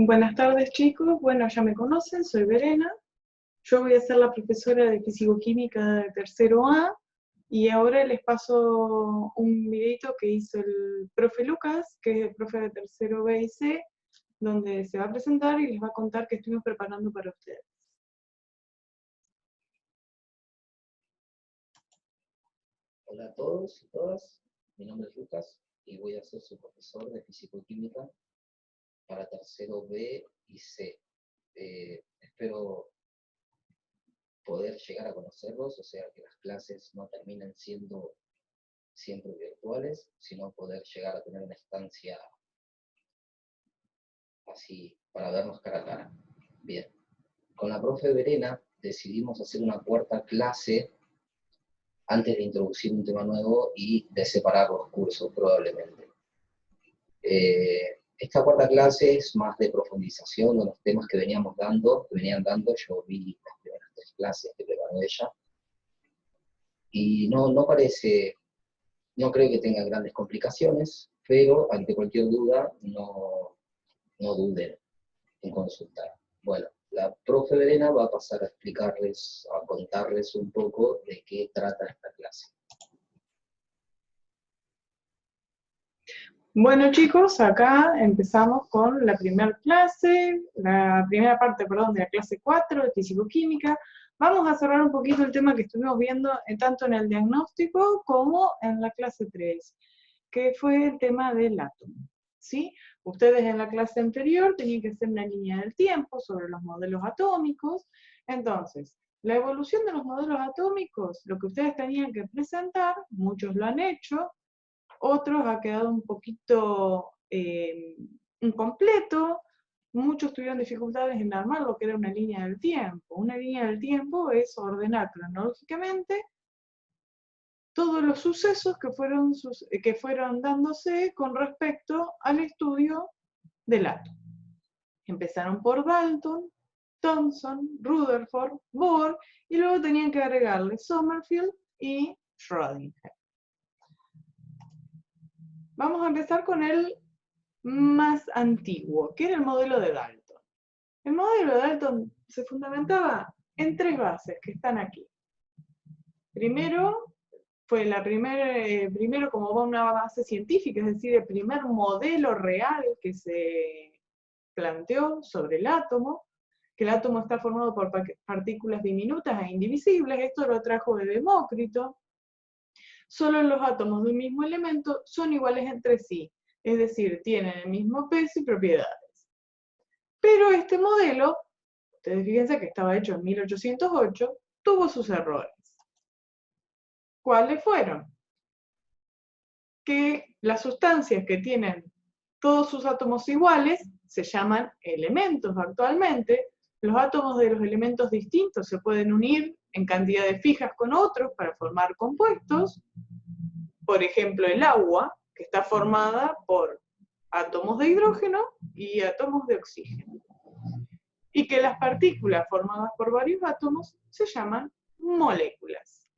Buenas tardes, chicos. Bueno, ya me conocen, soy Verena. Yo voy a ser la profesora de Físico-Química de tercero A y ahora les paso un videito que hizo el profe Lucas, que es el profe de tercero B y C, donde se va a presentar y les va a contar qué estuvimos preparando para ustedes. Hola a todos y todas, mi nombre es Lucas y voy a ser su profesor de Físico-Química para tercero B y C. Espero poder llegar a conocerlos, o sea, que las clases no terminen siendo siempre virtuales, sino poder llegar a tener una instancia así para vernos cara a cara. Bien, con la profe Verena decidimos hacer una cuarta clase antes de introducir un tema nuevo y de separar los cursos probablemente. Esta cuarta clase es más de profundización de los temas que venían dando. Yo vi las primeras 3 clases que preparó ella, y no creo que tenga grandes complicaciones, pero ante cualquier duda, no duden en consultar. Bueno, la profe Verena va a pasar a explicarles, a contarles un poco de qué trata esta clase. Bueno, chicos, acá empezamos con la primera clase, la primera parte, perdón, de la clase 4 de Físico-Química. Vamos a cerrar un poquito el tema que estuvimos viendo tanto en el diagnóstico como en la clase 3, que fue el tema del átomo, ¿sí? Ustedes en la clase anterior tenían que hacer una línea del tiempo sobre los modelos atómicos. Entonces, la evolución de los modelos atómicos, lo que ustedes tenían que presentar, muchos lo han hecho, otros ha quedado un poquito incompleto, muchos tuvieron dificultades en armar lo que era una línea del tiempo. Una línea del tiempo es ordenar cronológicamente todos los sucesos que fueron dándose con respecto al estudio del átomo. Empezaron por Dalton, Thomson, Rutherford, Bohr, y luego tenían que agregarle Sommerfeld y Schrödinger. Vamos a empezar con el más antiguo, que era el modelo de Dalton. El modelo de Dalton se fundamentaba en 3 bases que están aquí. Primero, fue primero como una base científica, es decir, el primer modelo real que se planteó sobre el átomo, que el átomo está formado por partículas diminutas e indivisibles. Esto lo trajo de Demócrito. Solo los átomos de un mismo elemento son iguales entre sí, es decir, tienen el mismo peso y propiedades. Pero este modelo, ustedes fíjense que estaba hecho en 1808, tuvo sus errores. ¿Cuáles fueron? Que las sustancias que tienen todos sus átomos iguales se llaman elementos actualmente. Los átomos de los elementos distintos se pueden unir en cantidades fijas con otros para formar compuestos. Por ejemplo, el agua, que está formada por átomos de hidrógeno y átomos de oxígeno. Y que las partículas formadas por varios átomos se llaman moléculas.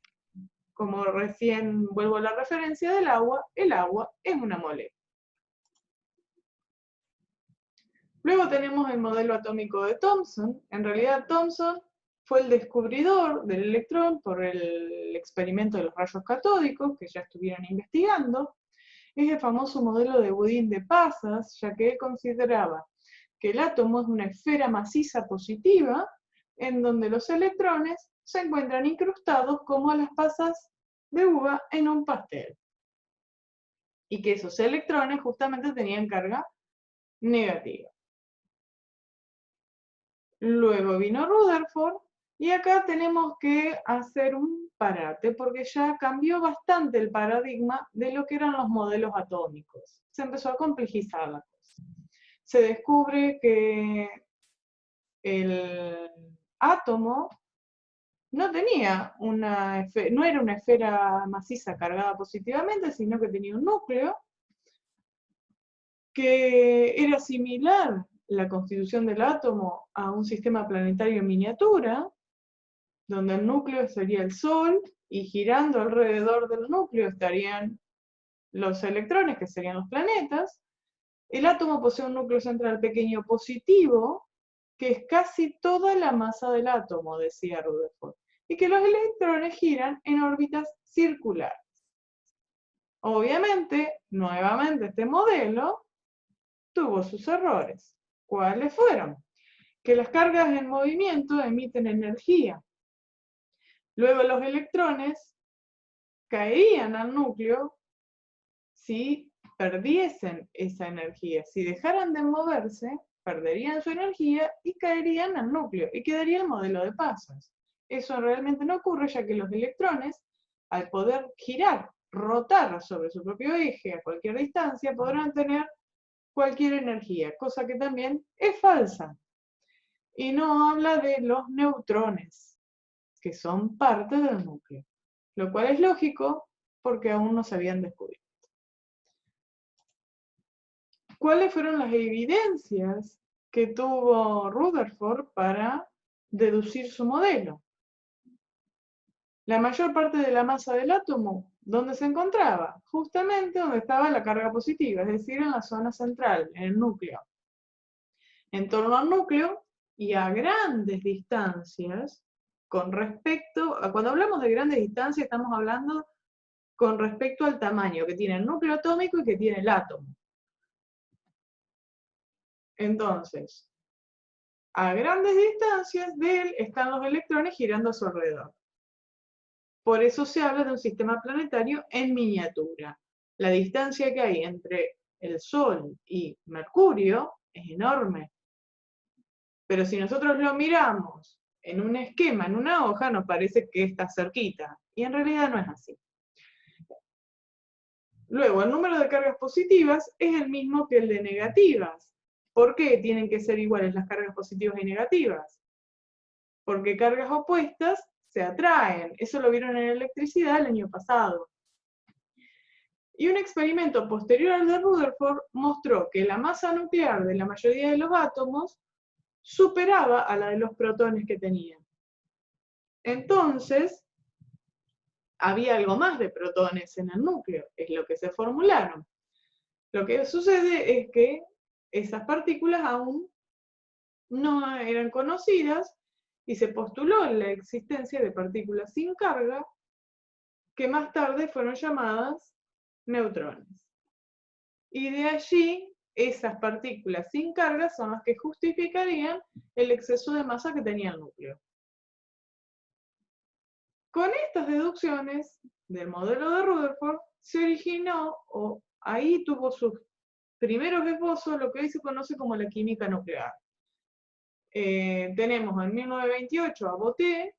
Como recién vuelvo a la referencia del agua, el agua es una molécula. Luego tenemos el modelo atómico de Thomson. En realidad Thomson fue el descubridor del electrón por el experimento de los rayos catódicos, que ya estuvieron investigando. Es el famoso modelo de Budín de pasas, ya que él consideraba que el átomo es una esfera maciza positiva, en donde los electrones se encuentran incrustados como las pasas de uva en un pastel. Y que esos electrones justamente tenían carga negativa. Luego vino Rutherford, y acá tenemos que hacer un parate, porque ya cambió bastante el paradigma de lo que eran los modelos atómicos. Se empezó a complejizar la cosa. Se descubre que el átomo no era una esfera maciza cargada positivamente, sino que tenía un núcleo que era similar la constitución del átomo a un sistema planetario en miniatura, donde el núcleo sería el Sol, y girando alrededor del núcleo estarían los electrones, que serían los planetas, El átomo posee un núcleo central pequeño positivo, que es casi toda la masa del átomo, decía Rutherford, y que los electrones giran en órbitas circulares. Obviamente, nuevamente este modelo tuvo sus errores. ¿Cuáles fueron? Que las cargas en movimiento emiten energía. Luego los electrones caerían al núcleo si perdiesen esa energía. Si dejaran de moverse, perderían su energía y caerían al núcleo y quedaría el modelo de pasas. Eso realmente no ocurre, ya que los electrones, al poder girar, rotar sobre su propio eje a cualquier distancia, podrán tener cualquier energía, cosa que también es falsa. Y no habla de los neutrones, que son parte del núcleo, lo cual es lógico porque aún no se habían descubierto. ¿Cuáles fueron las evidencias que tuvo Rutherford para deducir su modelo? La mayor parte de la masa del átomo, ¿dónde se encontraba? Justamente donde estaba la carga positiva, es decir, en la zona central, en el núcleo. En torno al núcleo y a grandes distancias, con respecto a, cuando hablamos de grandes distancias, estamos hablando con respecto al tamaño que tiene el núcleo atómico y que tiene el átomo. Entonces, a grandes distancias de él están los electrones girando a su alrededor. Por eso se habla de un sistema planetario en miniatura. La distancia que hay entre el Sol y Mercurio es enorme. Pero si nosotros lo miramos en un esquema, en una hoja, nos parece que está cerquita. Y en realidad no es así. Luego, el número de cargas positivas es el mismo que el de negativas. ¿Por qué tienen que ser iguales las cargas positivas y negativas? Porque cargas opuestas se atraen. Eso lo vieron en electricidad el año pasado. Y un experimento posterior al de Rutherford mostró que la masa nuclear de la mayoría de los átomos superaba a la de los protones que tenían. Entonces, había algo más de protones en el núcleo, es lo que se formularon. Lo que sucede es que esas partículas aún no eran conocidas y se postuló la existencia de partículas sin carga que más tarde fueron llamadas neutrones. Y de allí, esas partículas sin carga son las que justificarían el exceso de masa que tenía el núcleo. Con estas deducciones del modelo de Rutherford se originó, o ahí tuvo sus primeros esbozos, lo que hoy se conoce como la química nuclear. Tenemos en 1928 a Botté,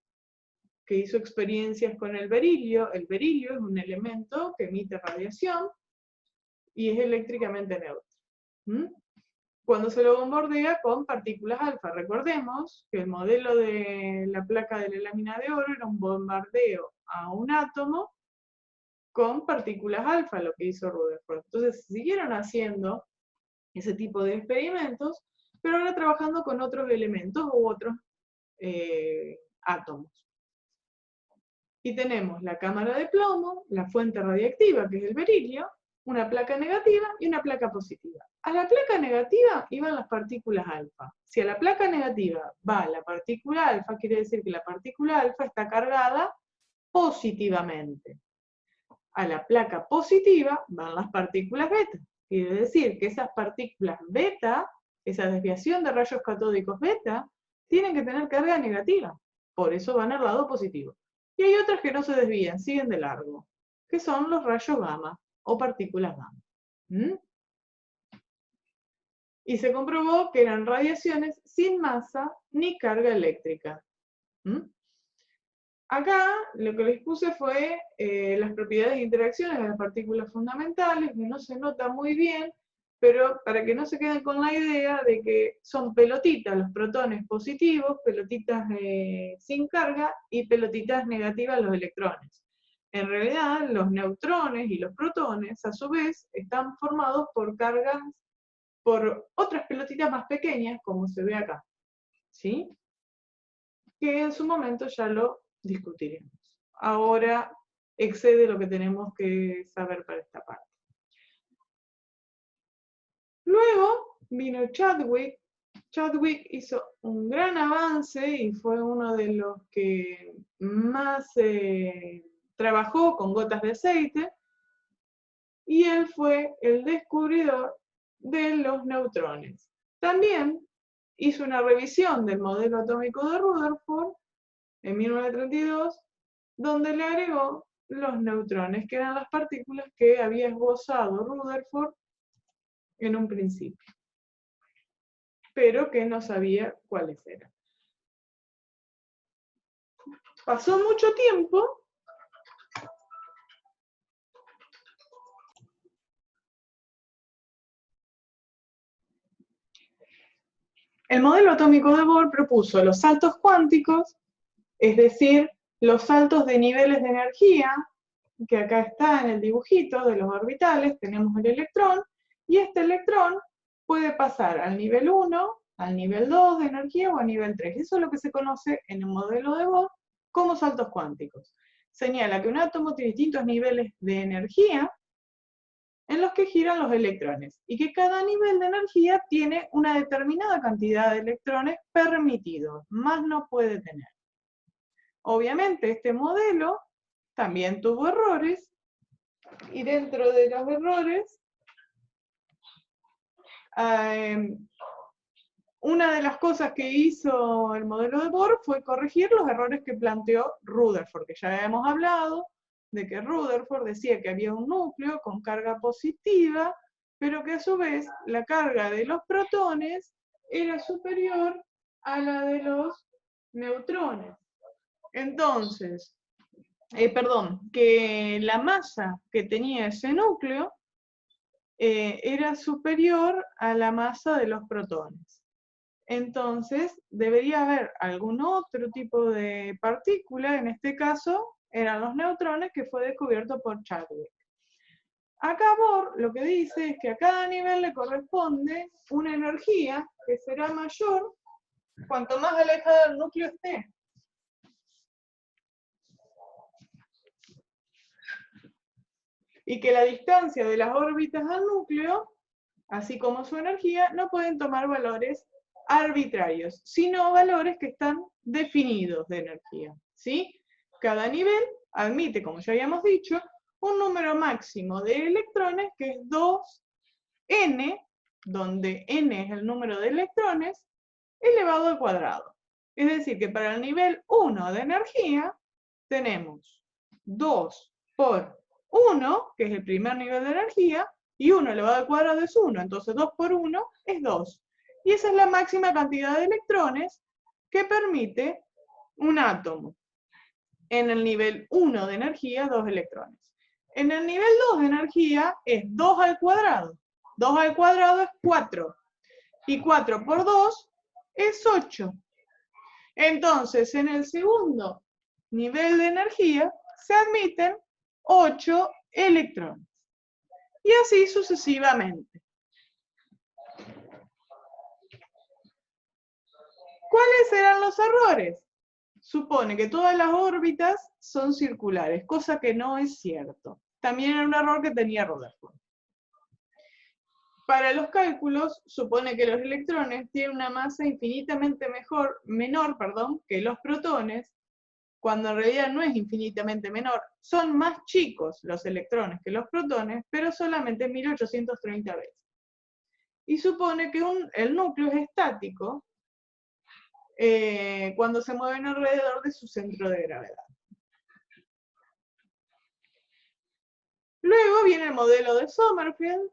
que hizo experiencias con el berilio. El berilio es un elemento que emite radiación y es eléctricamente neutro. Cuando se lo bombardea con partículas alfa. Recordemos que el modelo de la placa de la lámina de oro era un bombardeo a un átomo con partículas alfa, lo que hizo Rutherford. Entonces siguieron haciendo ese tipo de experimentos, pero ahora trabajando con otros elementos u otros átomos. Y tenemos la cámara de plomo, la fuente radiactiva, que es el berilio, una placa negativa y una placa positiva. A la placa negativa iban las partículas alfa. Si a la placa negativa va la partícula alfa, quiere decir que la partícula alfa está cargada positivamente. A la placa positiva van las partículas beta. Quiere decir que esas partículas beta, esa desviación de rayos catódicos beta, tienen que tener carga negativa. Por eso van al lado positivo. Y hay otras que no se desvían, siguen de largo, que son los rayos gamma o partículas gamma. Y se comprobó que eran radiaciones sin masa ni carga eléctrica. Acá lo que les puse fue las propiedades de interacciones de las partículas fundamentales, que no se nota muy bien, pero para que no se queden con la idea de que son pelotitas los protones positivos, pelotitas sin carga y pelotitas negativas los electrones. En realidad, los neutrones y los protones, a su vez, están formados por cargas, por otras pelotitas más pequeñas, como se ve acá, ¿sí? Que en su momento ya lo discutiremos. Ahora excede lo que tenemos que saber para esta parte. Luego vino Chadwick. Chadwick hizo un gran avance y fue uno de los que más trabajó con gotas de aceite, y él fue el descubridor de los neutrones. También hizo una revisión del modelo atómico de Rutherford en 1932, donde le agregó los neutrones, que eran las partículas que había esbozado Rutherford en un principio, pero que no sabía cuáles eran. Pasó mucho tiempo el modelo atómico de Bohr propuso los saltos cuánticos, es decir, los saltos de niveles de energía, que acá está en el dibujito de los orbitales, tenemos el electrón, y este electrón puede pasar al nivel 1, al nivel 2 de energía o al nivel 3. Eso es lo que se conoce en el modelo de Bohr como saltos cuánticos. Señala que un átomo tiene distintos niveles de energía en los que giran los electrones, y que cada nivel de energía tiene una determinada cantidad de electrones permitidos, más no puede tener. Obviamente este modelo también tuvo errores, y dentro de los errores, una de las cosas que hizo el modelo de Bohr fue corregir los errores que planteó Rutherford, que ya habíamos hablado de que Rutherford decía que había un núcleo con carga positiva, pero que a su vez la carga de los protones era superior a la de los neutrones. Entonces, que la masa que tenía ese núcleo era superior a la masa de los protones. Entonces, debería haber algún otro tipo de partícula, en este caso eran los neutrones, que fue descubierto por Chadwick. Acá Bohr lo que dice es que a cada nivel le corresponde una energía que será mayor cuanto más alejada del núcleo esté. Y que la distancia de las órbitas al núcleo, así como su energía, no pueden tomar valores arbitrarios, sino valores que están definidos de energía, ¿sí? Cada nivel admite, como ya habíamos dicho, un número máximo de electrones que es 2n, donde n es el número de electrones, elevado al cuadrado. Es decir, que para el nivel 1 de energía tenemos 2 por 1, que es el primer nivel de energía, y 1 elevado al cuadrado es 1, entonces 2 por 1 es 2. Y esa es la máxima cantidad de electrones que permite un átomo. En el nivel 1 de energía, 2 electrones. En el nivel 2 de energía es 2 al cuadrado. 2 al cuadrado es 4. Y 4 por 2 es 8. Entonces, en el segundo nivel de energía se admiten 8 electrones. Y así sucesivamente. ¿Cuáles eran los errores? Supone que todas las órbitas son circulares, cosa que no es cierto. También era un error que tenía Rutherford. Para los cálculos, supone que los electrones tienen una masa infinitamente menor que los protones, cuando en realidad no es infinitamente menor. Son más chicos los electrones que los protones, pero solamente 1830 veces. Y supone que el núcleo es estático cuando se mueven alrededor de su centro de gravedad. Luego viene el modelo de Sommerfeld.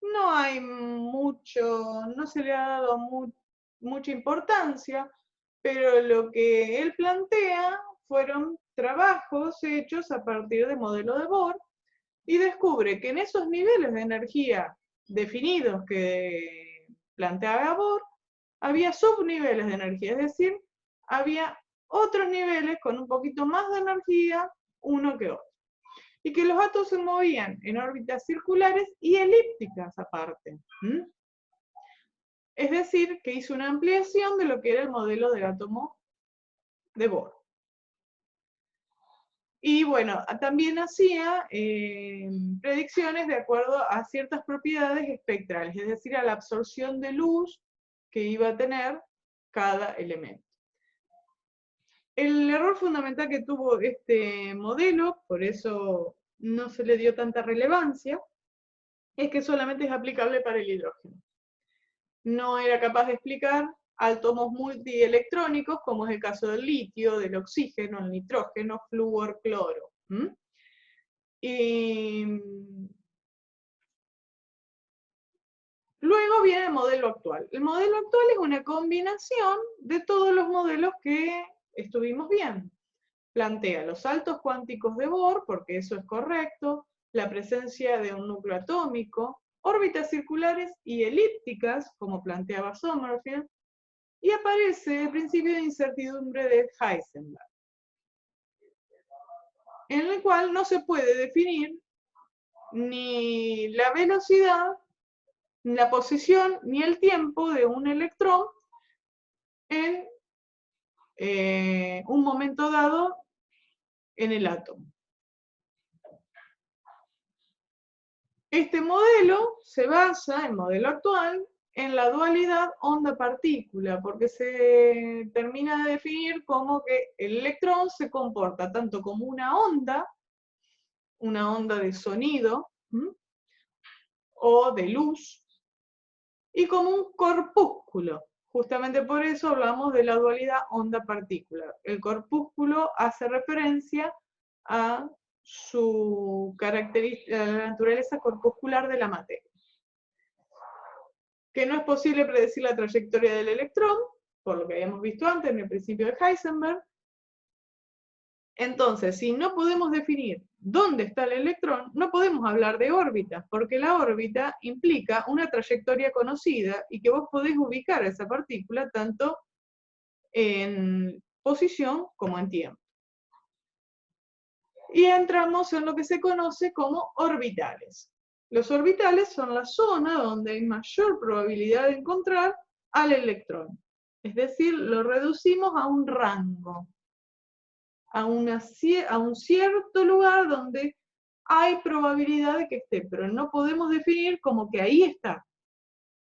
No hay no se le ha dado mucha importancia, pero lo que él plantea fueron trabajos hechos a partir del modelo de Bohr, y descubre que en esos niveles de energía definidos que planteaba Bohr, había subniveles de energía, es decir, había otros niveles con un poquito más de energía uno que otro. Y que los átomos se movían en órbitas circulares y elípticas aparte. Es decir, que hizo una ampliación de lo que era el modelo del átomo de Bohr. Y bueno, también hacía predicciones de acuerdo a ciertas propiedades espectrales, es decir, a la absorción de luz que iba a tener cada elemento. El error fundamental que tuvo este modelo, por eso no se le dio tanta relevancia, es que solamente es aplicable para el hidrógeno. No era capaz de explicar átomos multielectrónicos, como es el caso del litio, del oxígeno, el nitrógeno, flúor, cloro. Y luego viene el modelo actual. El modelo actual es una combinación de todos los modelos que estuvimos viendo. Plantea los saltos cuánticos de Bohr, porque eso es correcto, la presencia de un núcleo atómico, órbitas circulares y elípticas, como planteaba Sommerfeld, y aparece el principio de incertidumbre de Heisenberg, en el cual no se puede definir ni la velocidad, la posición, ni el tiempo de un electrón en un momento dado en el átomo. Este modelo se basa, el modelo actual, en la dualidad onda-partícula, porque se termina de definir como que el electrón se comporta tanto como una onda de sonido, o de luz, y como un corpúsculo. Justamente por eso hablamos de la dualidad onda-partícula. El corpúsculo hace referencia a su característica, a la naturaleza corpuscular de la materia. Que no es posible predecir la trayectoria del electrón, por lo que habíamos visto antes en el principio de Heisenberg. Entonces, si no podemos definir dónde está el electrón, no podemos hablar de órbitas, porque la órbita implica una trayectoria conocida y que vos podés ubicar esa partícula tanto en posición como en tiempo. Y entramos en lo que se conoce como orbitales. Los orbitales son la zona donde hay mayor probabilidad de encontrar al electrón. Es decir, lo reducimos a un rango, a un cierto lugar donde hay probabilidad de que esté, pero no podemos definir como que ahí está.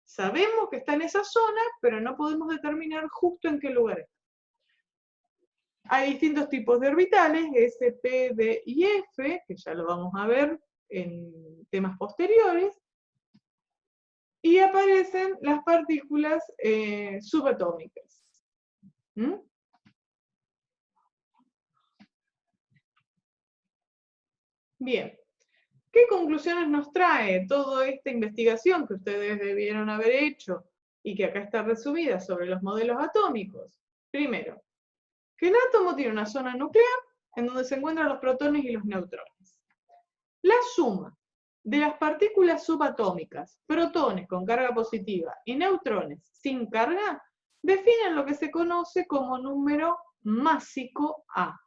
Sabemos que está en esa zona, pero no podemos determinar justo en qué lugar está. Hay distintos tipos de orbitales, S, P, D y F, que ya lo vamos a ver en temas posteriores, y aparecen las partículas subatómicas. Bien, ¿qué conclusiones nos trae toda esta investigación que ustedes debieron haber hecho y que acá está resumida sobre los modelos atómicos? Primero, que el átomo tiene una zona nuclear en donde se encuentran los protones y los neutrones. La suma de las partículas subatómicas, protones con carga positiva y neutrones sin carga, definen lo que se conoce como número másico A.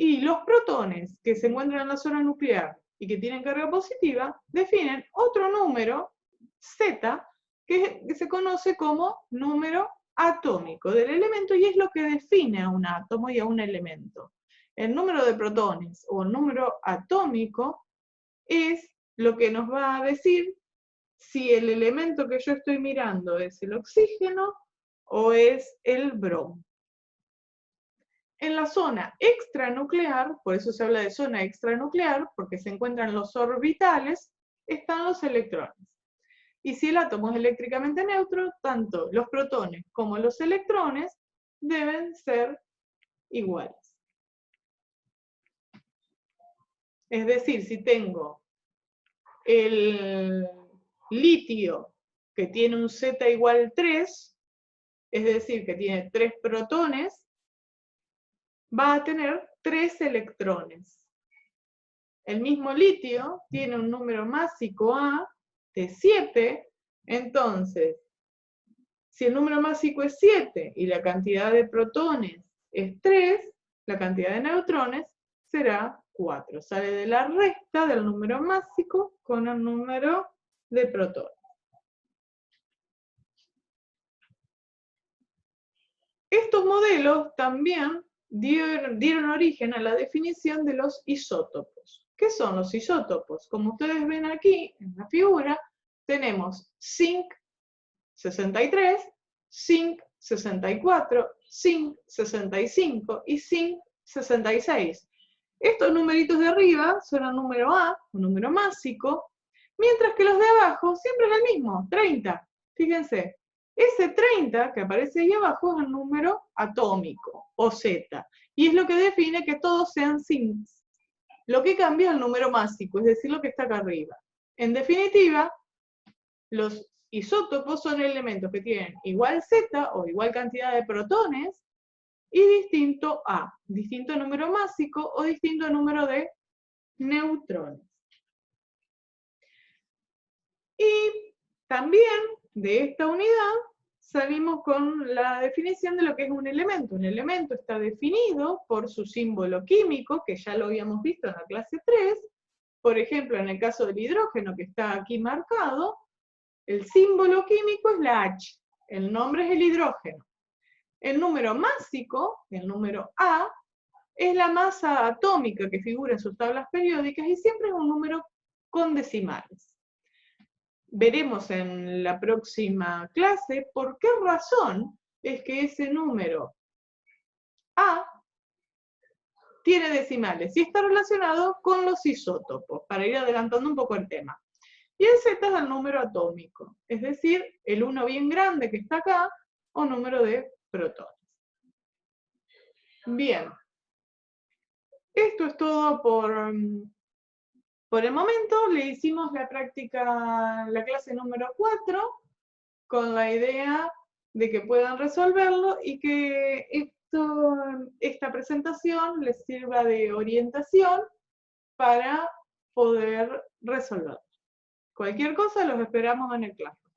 Y los protones que se encuentran en la zona nuclear y que tienen carga positiva, definen otro número, Z, que se conoce como número atómico del elemento y es lo que define a un átomo y a un elemento. El número de protones o el número atómico es lo que nos va a decir si el elemento que yo estoy mirando es el oxígeno o es el bromo. En la zona extranuclear, por eso se habla de zona extranuclear, porque se encuentran los orbitales, están los electrones. Y si el átomo es eléctricamente neutro, tanto los protones como los electrones deben ser iguales. Es decir, si tengo el litio que tiene un Z igual 3, es decir, que tiene 3 protones, va a tener 3 electrones. El mismo litio tiene un número másico A de 7, entonces, si el número másico es 7 y la cantidad de protones es 3, la cantidad de neutrones será 4. Sale de la resta del número másico con el número de protones. Estos modelos también dieron origen a la definición de los isótopos. ¿Qué son los isótopos? Como ustedes ven aquí en la figura, tenemos zinc 63, zinc 64, zinc 65 y zinc 66. Estos numeritos de arriba son el número A, un número másico, mientras que los de abajo siempre es el mismo, 30. Fíjense, ese 30 que aparece ahí abajo es el número atómico, o Z, y es lo que define que todos sean zincs. Lo que cambia es el número másico, es decir, lo que está acá arriba. En definitiva, los isótopos son elementos que tienen igual Z o igual cantidad de protones y distinto A, distinto número másico o distinto número de neutrones. Y también de esta unidad salimos con la definición de lo que es un elemento. Un elemento está definido por su símbolo químico, que ya lo habíamos visto en la clase 3. Por ejemplo, en el caso del hidrógeno, que está aquí marcado, el símbolo químico es la H, el nombre es el hidrógeno. El número másico, el número A, es la masa atómica que figura en sus tablas periódicas y siempre es un número con decimales. Veremos en la próxima clase por qué razón es que ese número A tiene decimales y está relacionado con los isótopos, para ir adelantando un poco el tema. Y el Z es el número atómico, es decir, el 1 bien grande que está acá, o número de protones. Bien, esto es todo por el momento. Le hicimos la práctica, la clase número 4, con la idea de que puedan resolverlo y que esta presentación les sirva de orientación para poder resolverlo. Cualquier cosa los esperamos en el clase.